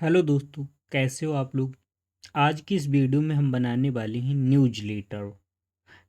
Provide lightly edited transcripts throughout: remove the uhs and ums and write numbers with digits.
Hello दोस्तों, कैसे हो आप लोग। आज की इस वीडियो में हम बनाने वाले हैं न्यूज़लेटर।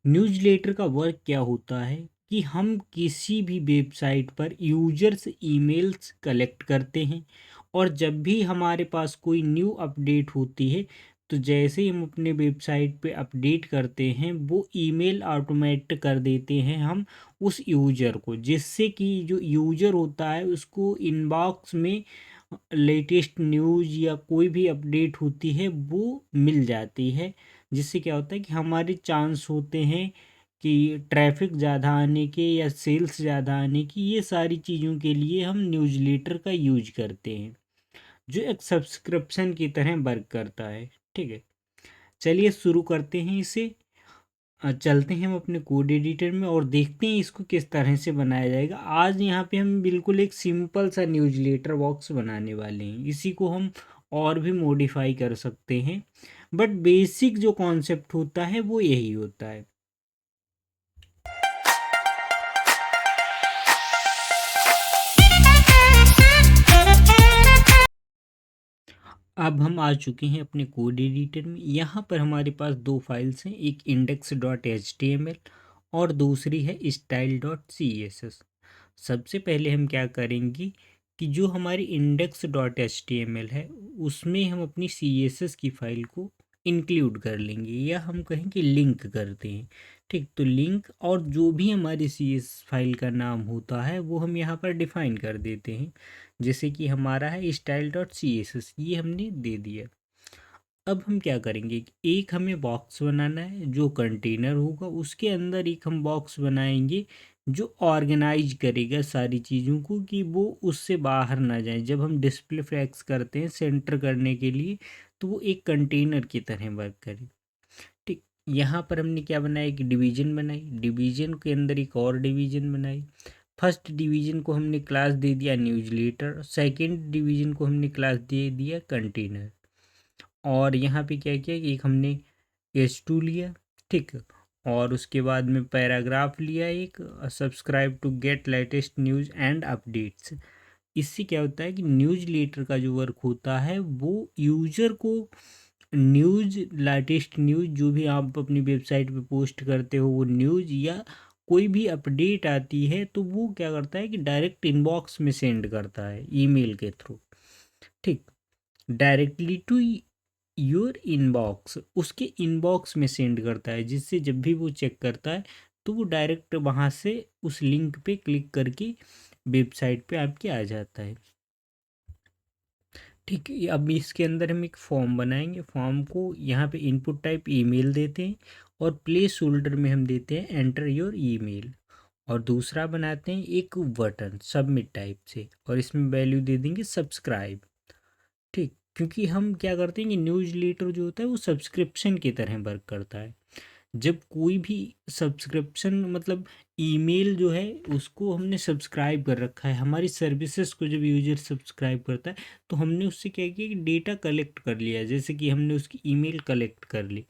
न्यूज़लेटर का वर्क क्या होता है कि हम किसी भी वेबसाइट पर यूजर से ईमेल्स कलेक्ट करते हैं और जब भी हमारे पास कोई न्यू अपडेट होती है तो जैसे ही हम अपने वेबसाइट पे अपडेट करते हैं वो ईमेल ऑटोमेट कर देते हैं हम उस यूजर को, जिससे कि जो यूजर होता है उसको इनबॉक्स में लेटेस्ट न्यूज़ या कोई भी अपडेट होती है वो मिल जाती है। जिससे क्या होता है कि हमारे चांस होते हैं कि ट्रैफिक ज़्यादा आने के या सेल्स ज़्यादा आने की, ये सारी चीज़ों के लिए हम न्यूज़लेटर का यूज करते हैं जो एक सब्सक्रिप्शन की तरह वर्क करता है। ठीक है, चलिए शुरू करते हैं इसे। चलते हैं हम अपने कोड एडिटर में और देखते हैं इसको किस तरह से बनाया जाएगा। आज यहाँ पे हम बिल्कुल एक सिंपल सा न्यूज़लेटर बॉक्स बनाने वाले हैं। इसी को हम और भी मॉडिफाई कर सकते हैं, बट बेसिक जो कॉन्सेप्ट होता है वो यही होता है। अब हम आ चुके हैं अपने कोड एडिटर में। यहाँ पर हमारे पास दो फाइल्स हैं, एक index.html और दूसरी है style.css। सबसे पहले हम क्या करेंगे कि जो हमारी index.html है उसमें हम अपनी css की फ़ाइल को इंक्लूड कर लेंगे, या हम कहें कि लिंक करते हैं। ठीक, तो लिंक और जो भी हमारी css फाइल का नाम होता है वो हम यहाँ पर डिफ़ाइन कर देते हैं। जैसे कि हमारा है style.css, ये हमने दे दिया। अब हम क्या करेंगे कि एक हमें बॉक्स बनाना है जो कंटेनर होगा, उसके अंदर एक हम बॉक्स बनाएंगे जो ऑर्गेनाइज करेगा सारी चीज़ों को कि वो उससे बाहर ना जाए। जब हम डिस्प्ले फ्लैग्स करते हैं सेंटर करने के लिए तो वो एक कंटेनर की तरह वर्क करे। ठीक, यहाँ पर हमने क्या बनाया, एक डिवीजन बनाई, डिवीजन के अंदर एक और डिवीजन बनाई। फर्स्ट डिवीजन को हमने क्लास दे दिया न्यूज़लेटर, सेकंड डिवीजन को हमने क्लास दे दिया कंटेनर, और यहाँ पे क्या किया कि एक हमने H2 लिया। ठीक, और उसके बाद में पैराग्राफ लिया एक, subscribe to get latest news and updates. इससे क्या होता है कि न्यूज़ लेटर का जो वर्क होता है वो यूज़र को न्यूज़, लेटेस्ट न्यूज़ जो भी आप अपनी वेबसाइट पे पोस्ट करते हो वो न्यूज़ या कोई भी अपडेट आती है तो वो क्या करता है कि डायरेक्ट इनबॉक्स में सेंड करता है ईमेल के थ्रू। ठीक, डायरेक्टली टू योर इनबॉक्स, उसके इनबॉक्स में सेंड करता है, जिससे जब भी वो चेक करता है तो वो डायरेक्ट वहाँ से उस लिंक पे क्लिक करके वेबसाइट पे आपके आ जाता है। ठीक है, अब इसके अंदर हम एक फॉर्म बनाएंगे। फॉर्म को यहाँ पे इनपुट टाइप ईमेल देते हैं और प्लेस होल्डर में हम देते हैं एंटर योर ईमेल, और दूसरा बनाते हैं एक बटन सबमिट टाइप से और इसमें वैल्यू दे देंगे सब्सक्राइब। ठीक, क्योंकि हम क्या करते हैं कि न्यूज़ लेटर जो होता है वो सब्सक्रिप्शन की तरह वर्क करता है। जब कोई भी सब्सक्रिप्शन मतलब ईमेल जो है उसको हमने सब्सक्राइब कर रखा है, हमारी सर्विसेज को जब यूजर सब्सक्राइब करता है तो हमने उससे क्या किया कि डेटा कलेक्ट कर लिया, जैसे कि हमने उसकी ईमेल कलेक्ट कर ली।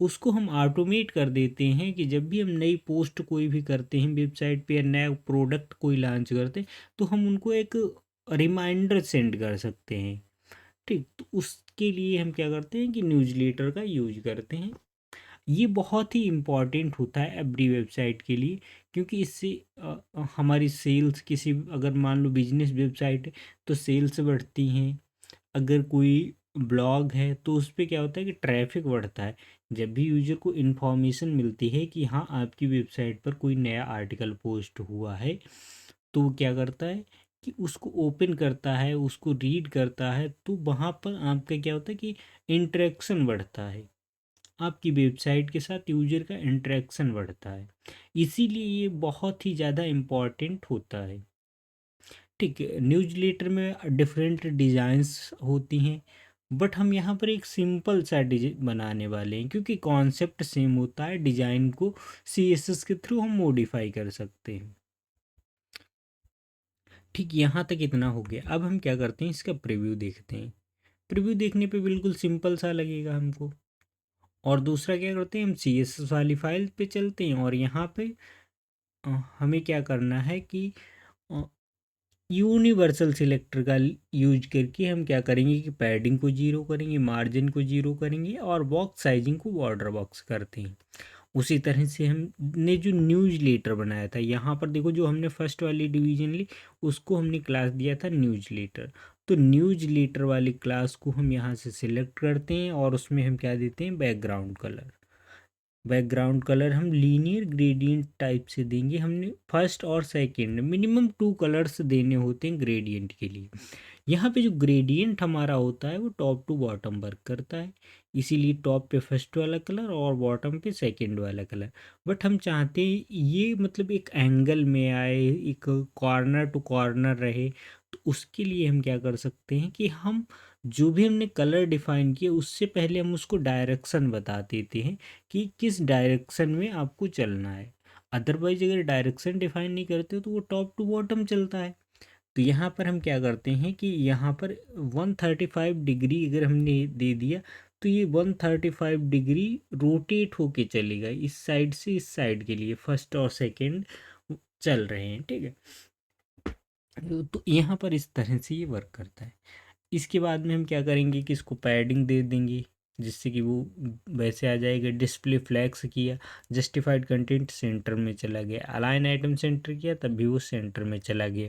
उसको हम ऑटोमेट कर देते हैं कि जब भी हम नई पोस्ट कोई भी करते हैं वेबसाइट पे या नया प्रोडक्ट कोई लॉन्च करते हैं तो हम उनको एक रिमाइंडर सेंड कर सकते हैं। ठीक, तो उसके लिए हम क्या करते हैं कि न्यूज़लेटर का यूज करते हैं। ये बहुत ही इम्पॉर्टेंट होता है एवरी वेबसाइट के लिए, क्योंकि इससे हमारी सेल्स, किसी अगर मान लो बिजनेस वेबसाइट है तो सेल्स बढ़ती हैं। अगर कोई ब्लॉग है तो उस पे क्या होता है कि ट्रैफिक बढ़ता है। जब भी यूजर को इन्फॉर्मेशन मिलती है कि हाँ आपकी वेबसाइट पर कोई नया आर्टिकल पोस्ट हुआ है तो वो क्या करता है कि उसको ओपन करता है, उसको रीड करता है, तो वहाँ पर आपका क्या होता है कि इंटरेक्शन बढ़ता है, आपकी वेबसाइट के साथ यूजर का इंटरेक्शन बढ़ता है। इसीलिए ये बहुत ही ज़्यादा इम्पॉर्टेंट होता है। ठीक है, न्यूज़लेटर में डिफरेंट डिज़ाइंस होती हैं, बट हम यहाँ पर एक सिंपल सा डिजाइन बनाने वाले हैं क्योंकि कॉन्सेप्ट सेम होता है। डिज़ाइन को CSS के थ्रू हम मॉडिफाई कर सकते हैं। ठीक, यहाँ तक इतना हो गया। अब हम क्या करते हैं, इसका प्रीव्यू देखते हैं। प्रीव्यू देखने पे बिल्कुल सिंपल सा लगेगा हमको। और दूसरा क्या करते हैं, हम CSS वाली फाइल पे चलते हैं और यहाँ पे हमें क्या करना है कि यूनिवर्सल सिलेक्टर का यूज करके हम क्या करेंगे कि पैडिंग को जीरो करेंगे, मार्जिन को जीरो करेंगे और बॉक्स साइजिंग को बॉर्डर बॉक्स करते हैं। उसी तरह से हमने जो न्यूज लेटर बनाया था, यहाँ पर देखो जो हमने फर्स्ट वाली डिवीजन ली उसको हमने क्लास दिया था न्यूज लेटर। तो न्यूज लेटर वाली क्लास को हम यहाँ से सिलेक्ट करते हैं और उसमें हम क्या देते हैं, बैकग्राउंड कलर। बैकग्राउंड कलर हम लीनियर ग्रेडियंट टाइप से देंगे। हमने फर्स्ट और सेकंड मिनिमम 2 कलर्स देने होते हैं ग्रेडियंट के लिए। यहाँ पे जो ग्रेडियंट हमारा होता है वो टॉप टू बॉटम वर्क करता है, इसीलिए टॉप पे फर्स्ट वाला कलर और बॉटम पे सेकंड वाला कलर। बट हम चाहते हैं ये मतलब एक एंगल में आए, एक कॉर्नर टू कॉर्नर रहे। तो उसके लिए हम क्या कर सकते हैं कि हम जो भी हमने कलर डिफाइन किया उससे पहले हम उसको डायरेक्शन बता देते हैं कि किस डायरेक्शन में आपको चलना है। अदरवाइज अगर डायरेक्शन डिफाइन नहीं करते हो तो वो टॉप टू बॉटम चलता है। तो यहाँ पर हम क्या करते हैं कि यहाँ पर 135 डिग्री अगर हमने दे दिया तो ये 135 डिग्री रोटेट होके चलेगा इस साइड से इस साइड के लिए, फर्स्ट और सेकंड चल रहे हैं, ठीक है। तो यहाँ पर इस तरह से ये वर्क करता है। इसके बाद में हम क्या करेंगे कि इसको पैडिंग दे देंगे जिससे कि वो वैसे आ जाएगा। डिस्प्ले फ्लैक्स किया, जस्टिफाइड कंटेंट सेंटर में चला गया, अलाइन आइटम सेंटर किया तब भी वो सेंटर में चला गया।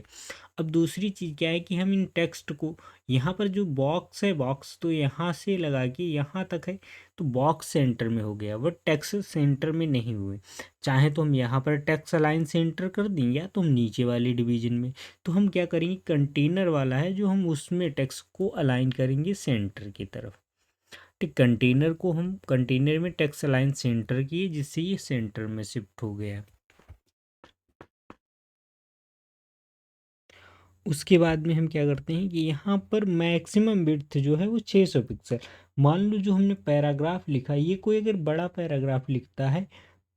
अब दूसरी चीज़ क्या है कि हम इन टेक्स्ट को, यहाँ पर जो बॉक्स है, बॉक्स तो यहाँ से लगा के यहाँ तक है तो बॉक्स सेंटर में हो गया, वह टेक्स्ट सेंटर में नहीं हुए। चाहे तो हम यहाँ पर टेक्स्ट अलाइन सेंटर कर दें या तो हम नीचे वाली डिवीजन में। तो हम क्या करेंगे, कंटेनर वाला है जो हम उसमें टेक्स्ट को अलाइन करेंगे सेंटर की तरफ। ठीक, कंटेनर को हम कंटेनर में टेक्स्ट अलाइन सेंटर किए जिससे ये सेंटर में शिफ्ट हो गया। उसके बाद में हम क्या करते हैं कि यहाँ पर मैक्सिमम विड्थ जो है वो 600 पिक्सल। मान लो जो हमने पैराग्राफ लिखा, ये कोई अगर बड़ा पैराग्राफ लिखता है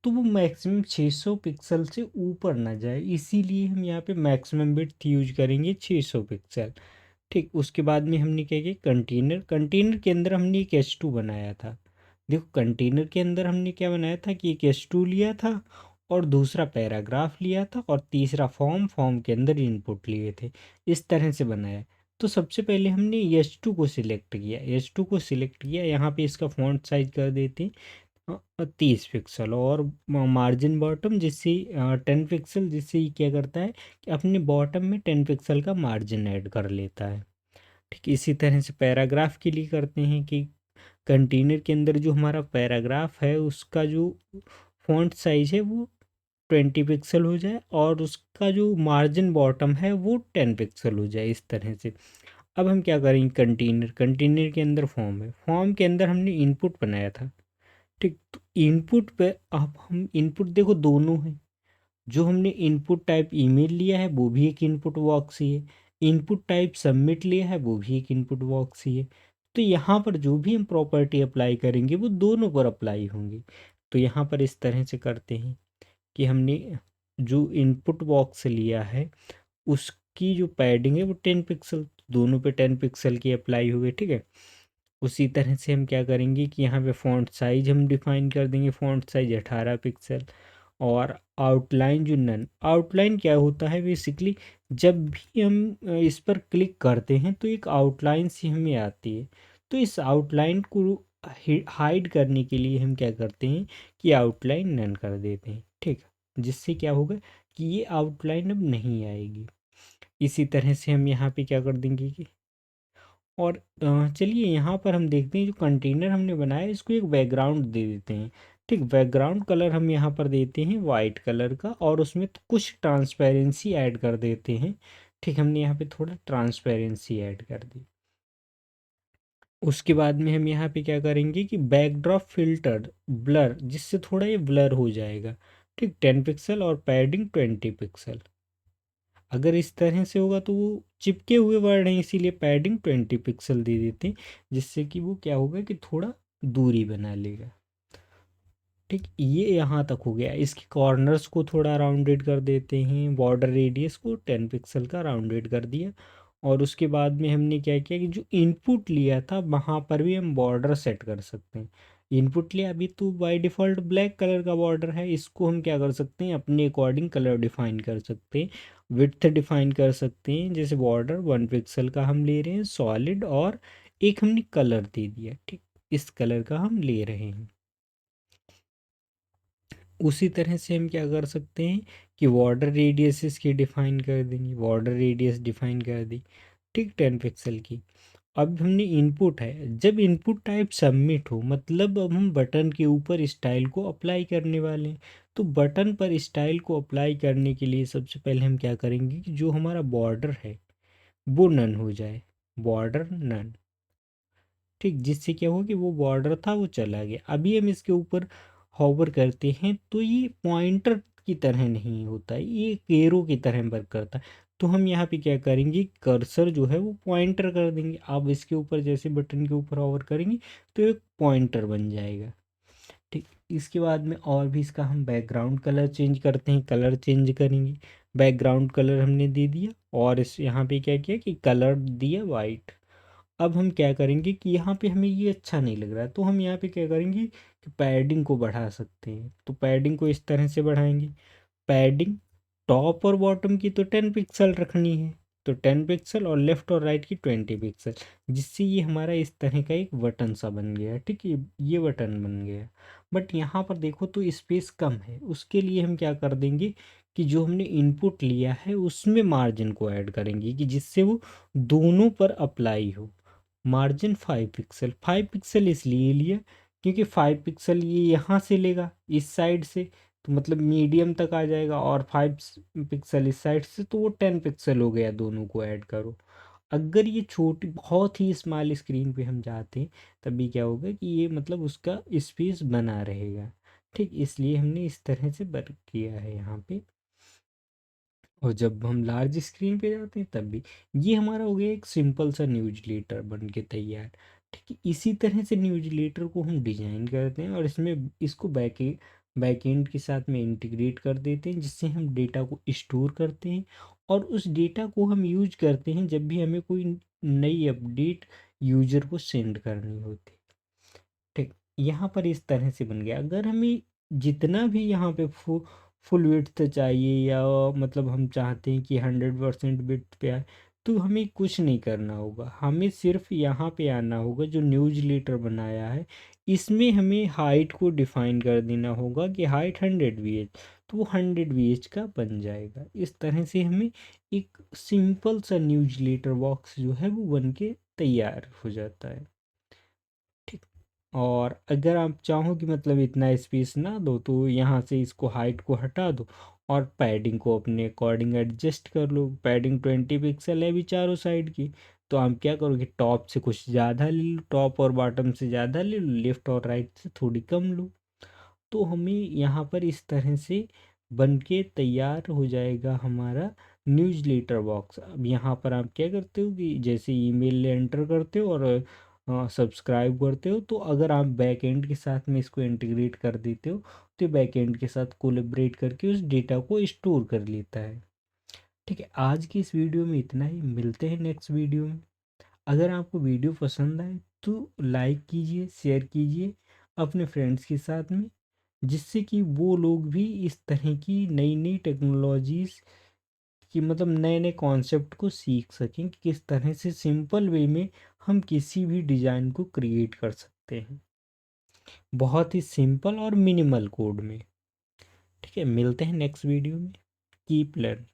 तो वो मैक्सिमम 600 पिक्सल से ऊपर ना जाए, इसीलिए हम यहाँ पे मैक्सिमम विड्थ यूज करेंगे 600 पिक्सल। ठीक, उसके बाद में हमने क्या किया, कंटेनर, कंटेनर के अंदर हमने एक H2 बनाया था। देखो कंटेनर के अंदर हमने क्या बनाया था कि एक H2 लिया था और दूसरा पैराग्राफ लिया था और तीसरा फॉर्म, फॉर्म के अंदर इनपुट लिए थे, इस तरह से बनाया। तो सबसे पहले हमने H2 को सिलेक्ट किया, H2 को सिलेक्ट किया, यहाँ पे इसका फॉन्ट साइज कर देते हैं 30 पिक्सल और मार्जिन बॉटम जिससे 10 पिक्सल, जिससे ये क्या करता है कि अपने बॉटम में 10 पिक्सल का मार्जिन ऐड कर लेता है। ठीक, इसी तरह से पैराग्राफ के लिए करते हैं कि कंटेनर के अंदर जो हमारा पैराग्राफ है उसका जो फॉन्ट साइज है वो 20 पिक्सल हो जाए और उसका जो मार्जिन बॉटम है वो 10 पिक्सल हो जाए, इस तरह से। अब हम क्या करेंगे, कंटेनर, कंटेनर के अंदर फॉर्म है, फॉर्म के अंदर हमने इनपुट बनाया था। ठीक, तो इनपुट पे अब हम इनपुट देखो दोनों हैं। जो हमने इनपुट टाइप ईमेल लिया है वो भी एक इनपुट बॉक्स ही है, इनपुट टाइप सबमिट लिया है वो भी एक इनपुट बॉक्स ही है। तो यहाँ पर जो भी हम प्रॉपर्टी अप्लाई करेंगे वो दोनों पर अप्लाई होंगी। तो यहाँ पर इस तरह से करते हैं कि हमने जो इनपुट बॉक्स लिया है उसकी जो पैडिंग है वो 10 पिक्सल, दोनों पे 10 पिक्सल की अप्लाई हुई, ठीक है। उसी तरह से हम क्या करेंगे कि यहाँ पे फ़ॉन्ट साइज हम डिफाइन कर देंगे, फ़ॉन्ट साइज 18 पिक्सल। और आउटलाइन, जो नन आउटलाइन क्या होता है बेसिकली, जब भी हम इस पर क्लिक करते हैं तो एक आउटलाइन सी हमें आती है। तो इस आउटलाइन को हाइड करने के लिए हम क्या करते हैं कि आउटलाइन नन कर देते हैं, ठीक है, जिससे क्या होगा कि ये आउटलाइन अब नहीं आएगी। इसी तरह से हम यहाँ पे क्या कर देंगे कि, और चलिए यहाँ पर हम देखते हैं जो कंटेनर हमने बनाया है इसको एक बैकग्राउंड दे देते हैं। ठीक, बैकग्राउंड कलर हम यहाँ पर देते हैं वाइट कलर का और उसमें कुछ ट्रांसपेरेंसी ऐड कर देते हैं। ठीक, हमने यहाँ पे थोड़ा ट्रांसपेरेंसी ऐड कर दी। उसके बाद में हम यहाँ पे क्या करेंगे कि बैकड्रॉप फिल्टर ब्लर, जिससे थोड़ा ये ब्लर हो जाएगा। ठीक, 10 पिक्सल और पैडिंग 20 पिक्सल। अगर इस तरह से होगा तो वो चिपके हुए वर्ड हैं, इसीलिए पैडिंग 20 पिक्सल दे देते हैं, जिससे कि वो क्या होगा कि थोड़ा दूरी बना लेगा। ठीक, ये यहाँ तक हो गया। इसके कॉर्नर्स को थोड़ा राउंडेड कर देते हैं, बॉर्डर रेडियस को 10 पिक्सल का राउंडेड कर दिया। और उसके बाद में हमने क्या किया कि जो इनपुट लिया था वहाँ पर भी हम बॉर्डर सेट कर सकते हैं। इनपुट लिया, अभी तो बाय डिफ़ॉल्ट ब्लैक कलर का बॉर्डर है, इसको हम क्या कर सकते हैं, अपने अकॉर्डिंग कलर डिफ़ाइन कर सकते हैं, विड्थ डिफ़ाइन कर सकते हैं। जैसे बॉर्डर 1 पिक्सल का हम ले रहे हैं सॉलिड, और एक हमने कलर दे दिया, ठीक, इस कलर का हम ले रहे हैं। उसी तरह से हम क्या कर सकते हैं कि बॉर्डर रेडियस इसकी डिफ़ाइन कर देंगे, बॉर्डर रेडियस डिफ़ाइन कर दी, ठीक, 10 पिक्सल की। अब हमने इनपुट है, जब इनपुट टाइप सबमिट हो, मतलब अब हम बटन के ऊपर स्टाइल को अप्लाई करने वाले हैं। तो बटन पर स्टाइल को अप्लाई करने के लिए सबसे पहले हम क्या करेंगे कि जो हमारा बॉर्डर है वो नन हो जाए, बॉर्डर नन, ठीक, जिससे क्या हो कि वो बॉर्डर था वो चला गया। अभी हम इसके ऊपर हॉवर करते हैं तो ये पॉइंटर की तरह नहीं होता है, ये एक एरो की तरह वर्क करता है। तो हम यहाँ पे क्या करेंगे, कर्सर जो है वो पॉइंटर कर देंगे। आप इसके ऊपर जैसे बटन के ऊपर हॉवर करेंगे तो एक पॉइंटर बन जाएगा, ठीक। इसके बाद में और भी इसका हम बैकग्राउंड कलर चेंज करते हैं, कलर चेंज करेंगे। बैकग्राउंड कलर हमने दे दिया, और इस यहाँ पे क्या किया कि कलर दिया वाइट। अब हम क्या करेंगे कि यहाँ पे हमें ये अच्छा नहीं लग रहा है, तो हम यहाँ पे क्या करेंगे कि पैडिंग को बढ़ा सकते हैं। तो पैडिंग को इस तरह से बढ़ाएंगे, पैडिंग टॉप और बॉटम की तो 10 पिक्सल रखनी है, तो 10 पिक्सल, और लेफ़्ट और राइट की 20 पिक्सल, जिससे ये हमारा इस तरह का एक बटन सा बन गया, ठीक है, ये बटन बन गया। बट यहाँ पर देखो तो स्पेस कम है, उसके लिए हम क्या कर देंगे कि जो हमने इनपुट लिया है उसमें मार्जिन को ऐड करेंगे कि जिससे वो दोनों पर अप्लाई हो। मार्जिन 5 पिक्सल, 5 पिक्सल इसलिए लिया क्योंकि 5 पिक्सल ये यहाँ से लेगा इस साइड से, तो मतलब मीडियम तक आ जाएगा, और 5 पिक्सल इस साइड से, तो वो 10 पिक्सल हो गया, दोनों को ऐड करो। अगर ये छोटी बहुत ही स्मॉल स्क्रीन पे हम जाते हैं तभी क्या होगा कि ये मतलब उसका स्पेस बना रहेगा, ठीक, इसलिए हमने इस तरह से वर्क किया है यहाँ पे। और जब हम लार्ज स्क्रीन पे जाते हैं तब भी ये हमारा हो गया एक सिंपल सा न्यूज लेटर बन के तैयार, ठीक है। इसी तरह से न्यूज लेटर को हम डिजाइन करते हैं और इसमें इसको बैकएंड के साथ में इंटीग्रेट कर देते हैं, जिससे हम डेटा को स्टोर करते हैं, और उस डेटा को हम यूज करते हैं जब भी हमें कोई नई अपडेट यूजर को सेंड करनी होती है, ठीक। यहाँ पर इस तरह से बन गया। अगर हमें जितना भी यहाँ पे फुल विड्थ चाहिए, या मतलब हम चाहते हैं कि 100% विड्थ पे आए, तो हमें कुछ नहीं करना होगा, हमें सिर्फ यहाँ पे आना होगा जो न्यूज लेटर बनाया है, इसमें हमें हाइट को डिफाइन कर देना होगा कि हाइट 100 VH, तो वो 100 VH का बन जाएगा। इस तरह से हमें एक सिंपल सा न्यूज लेटर बॉक्स जो है वो बन के तैयार हो जाता है, ठीक। और अगर आप चाहो कि मतलब इतना स्पेस ना दो, तो यहाँ से इसको हाइट को हटा दो, और पैडिंग को अपने अकॉर्डिंग एडजस्ट कर लो। पैडिंग 20 पिक्सल है भी चारों साइड की, तो हम क्या करोगे, टॉप से कुछ ज़्यादा ले लो, टॉप और बॉटम से ज़्यादा ले लो, लेफ़्ट और राइट से थोड़ी कम लो। तो हमें यहाँ पर इस तरह से बन के तैयार हो जाएगा हमारा न्यूज़ लेटर बॉक्स। अब यहाँ पर आप क्या करते हो कि जैसे ईमेल एंटर करते हो और सब्सक्राइब करते हो, तो अगर आप बैक एंड के साथ में इसको इंटीग्रेट कर देते हो तो बैक एंड के साथ कोलेबरेट करके उस डेटा को स्टोर कर लेता है, ठीक है। आज की इस वीडियो में इतना ही, मिलते हैं नेक्स्ट वीडियो में। अगर आपको वीडियो पसंद आए तो लाइक कीजिए, शेयर कीजिए अपने फ्रेंड्स के साथ में, जिससे कि वो लोग भी इस तरह की नई नई टेक्नोलॉजीज़ कि मतलब नए नए कॉन्सेप्ट को सीख सकें कि किस तरह से सिंपल वे में हम किसी भी डिज़ाइन को क्रिएट कर सकते हैं, बहुत ही सिंपल और मिनिमल कोड में, ठीक है। मिलते हैं नेक्स्ट वीडियो में। Keep learn.